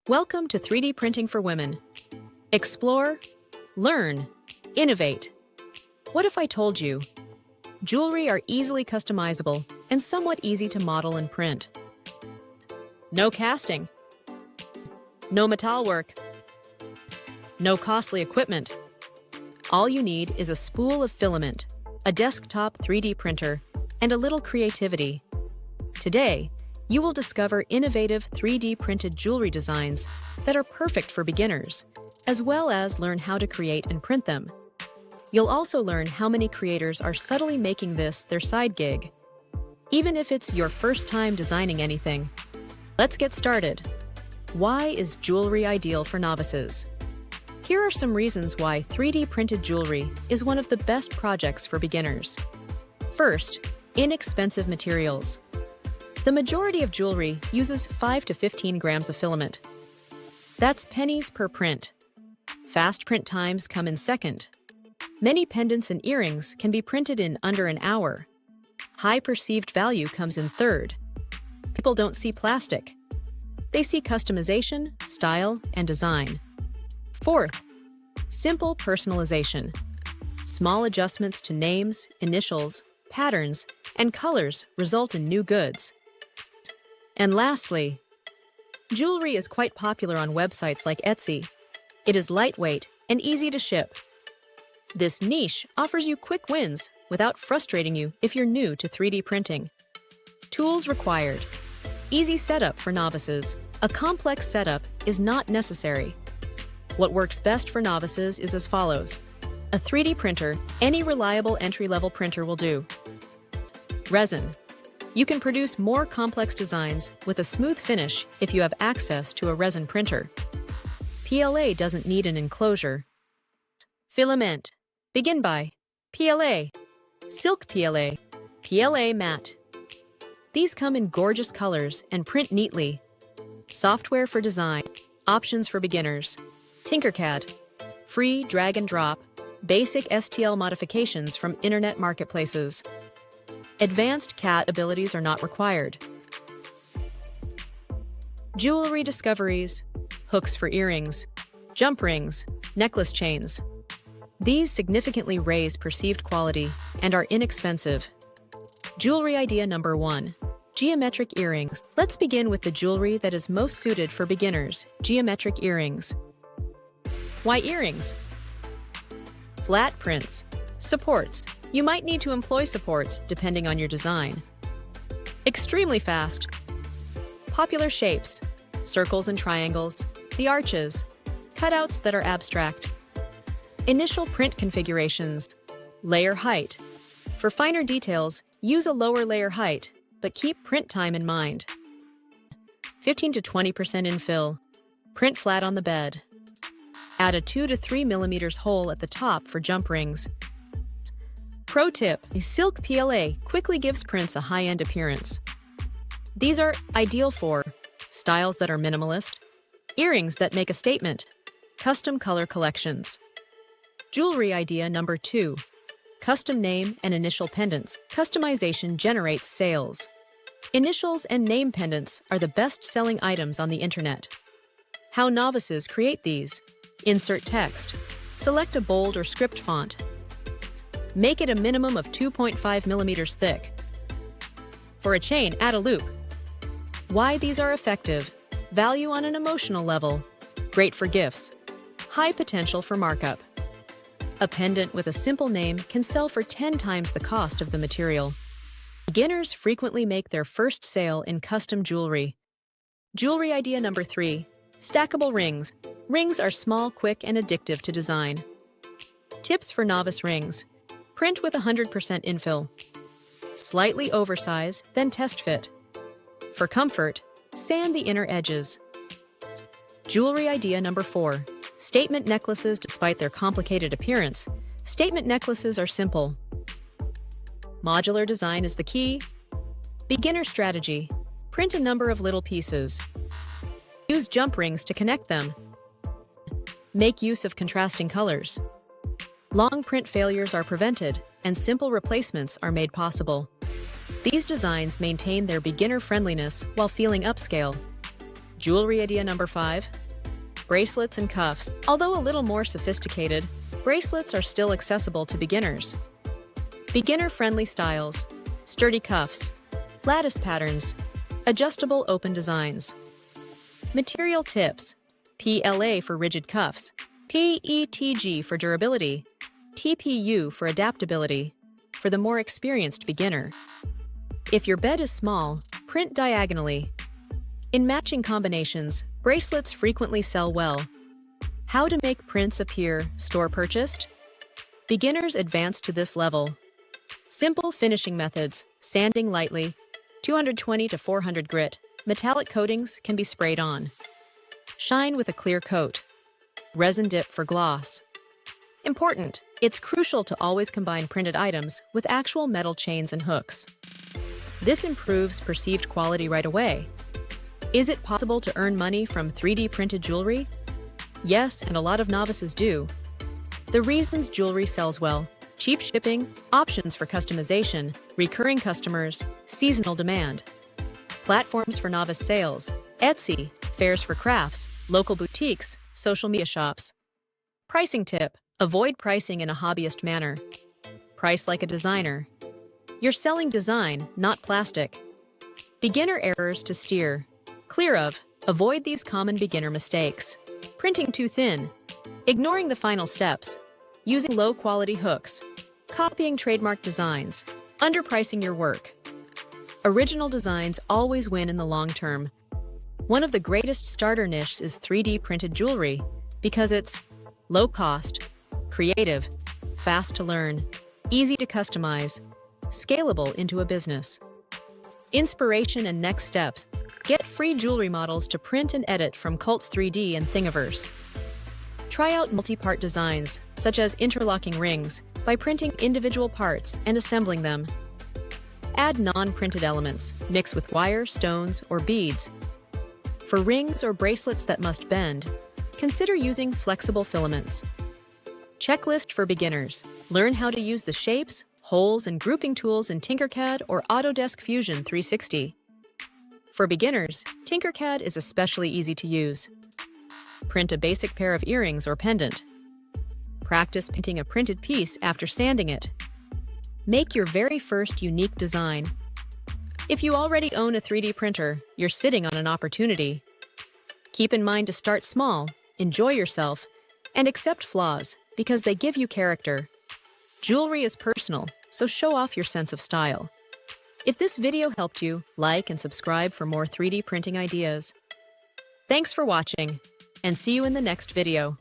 Welcome to 3D Printing for Women. Explore, learn, innovate. What if I told you jewelry are easily customizable and somewhat easy to model and print? No casting, no metal work, no costly equipment. All you need is a spool of filament, a desktop 3D printer, and a little creativity. Today, you will discover innovative 3D printed jewelry designs that are perfect for beginners, as well as learn how to create and print them. You'll also learn how many creators are subtly making this their side gig. Even if it's your first time designing anything, let's get started. Why is jewelry ideal for novices? Here are some reasons why 3D printed jewelry is one of the best projects for beginners. First, inexpensive materials. The majority of jewelry uses 5 to 15 grams of filament. That's pennies per print. Fast print times come in second. Many pendants and earrings can be printed in under an hour. High perceived value comes in third. People don't see plastic. They see customization, style, and design. Fourth, simple personalization. Small adjustments to names, initials, patterns, and colors result in new goods. And lastly, jewelry is quite popular on websites like Etsy. It is lightweight and easy to ship. This niche offers you quick wins without frustrating you if you're new to 3D printing. Tools required. Easy setup for novices. A complex setup is not necessary. What works best for novices is as follows. A 3D printer, any reliable entry-level printer will do. Resin. You can produce more complex designs with a smooth finish if you have access to a resin printer. PLA doesn't need an enclosure. Filament. Begin by PLA, Silk PLA, PLA Matte. These come in gorgeous colors and print neatly. Software for design. Options for beginners. Tinkercad. Free drag and drop. Basic STL modifications from internet marketplaces. Advanced CAD abilities are not required. Jewelry discoveries. Hooks for earrings, jump rings, necklace chains. These significantly raise perceived quality and are inexpensive. Jewelry idea number 1. Geometric earrings. Let's begin with the jewelry that is most suited for beginners, geometric earrings. Why earrings? Flat prints. Supports. You might need to employ supports depending on your design. Extremely fast. Popular shapes. Circles and triangles. The arches. Cutouts that are abstract. Initial print configurations. Layer height. For finer details, use a lower layer height, but keep print time in mind. 15 to 20% infill. Print flat on the bed. Add a 2 to 3 millimeters hole at the top for jump rings. Pro tip, Silk PLA quickly gives prints a high-end appearance. These are ideal for styles that are minimalist, earrings that make a statement, custom color collections. Jewelry idea number 2. Custom name and initial pendants. Customization generates sales. Initials and name pendants are the best-selling items on the internet. How novices create these. Insert text. Select a bold or script font. Make it a minimum of 2.5 millimeters thick. For a chain, add a loop. Why these are effective. Value on an emotional level. Great for gifts. High potential for markup. A pendant with a simple name can sell for 10 times the cost of the material. Beginners frequently make their first sale in custom jewelry. Jewelry idea number 3. Stackable rings. Rings are small, quick, and addictive to design. Tips for novice rings. Print with 100% infill. Slightly oversize, then test fit. For comfort, sand the inner edges. Jewelry idea number 4. Statement necklaces. Despite their complicated appearance, statement necklaces are simple. Modular design is the key. Beginner strategy. Print a number of little pieces. Use jump rings to connect them. Make use of contrasting colors. Long print failures are prevented, and simple replacements are made possible. These designs maintain their beginner friendliness while feeling upscale. Jewelry idea number 5. Bracelets and cuffs. Although a little more sophisticated, bracelets are still accessible to beginners. Beginner-friendly styles, sturdy cuffs, lattice patterns, adjustable open designs. Material tips: PLA for rigid cuffs, PETG for durability, TPU for adaptability, for the more experienced beginner. If your bed is small, print diagonally. In matching combinations, bracelets frequently sell well. How to make prints appear store-purchased? Beginners advance to this level. Simple finishing methods: sanding lightly, 220 to 400 grit, metallic coatings can be sprayed on. Shine with a clear coat. Resin dip for gloss. Important: it's crucial to always combine printed items with actual metal chains and hooks. This improves perceived quality right away. Is it possible to earn money from 3D printed jewelry? Yes, and a lot of novices do. The reasons jewelry sells well: cheap shipping, options for customization, recurring customers, seasonal demand. Platforms for novice sales: Etsy, fairs for crafts, local boutiques, social media shops. Pricing tip: avoid pricing in a hobbyist manner. Price like a designer. You're selling design, not plastic. Beginner errors to steer clear of: avoid these common beginner mistakes. Printing too thin, ignoring the final steps, using low-quality hooks, copying trademark designs, underpricing your work. Original designs always win in the long term. One of the greatest starter niches is 3D printed jewelry because it's low cost, creative, fast to learn, easy to customize, scalable into a business. Inspiration and next steps: get free jewelry models to print and edit from Cults 3D and Thingiverse. Try out multi-part designs, such as interlocking rings, by printing individual parts and assembling them. Add non-printed elements, mix with wire, stones, or beads. For rings or bracelets that must bend, consider using flexible filaments. Checklist for beginners: learn how to use the shapes, holes, and grouping tools in Tinkercad or Autodesk Fusion 360. For beginners, Tinkercad is especially easy to use. Print a basic pair of earrings or pendant. Practice painting a printed piece after sanding it. Make your very first unique design. If you already own a 3D printer, you're sitting on an opportunity. Keep in mind to start small, enjoy yourself, and accept flaws because they give you character. Jewelry is personal, so show off your sense of style. If this video helped you, like and subscribe for more 3D printing ideas. Thanks for watching, and see you in the next video.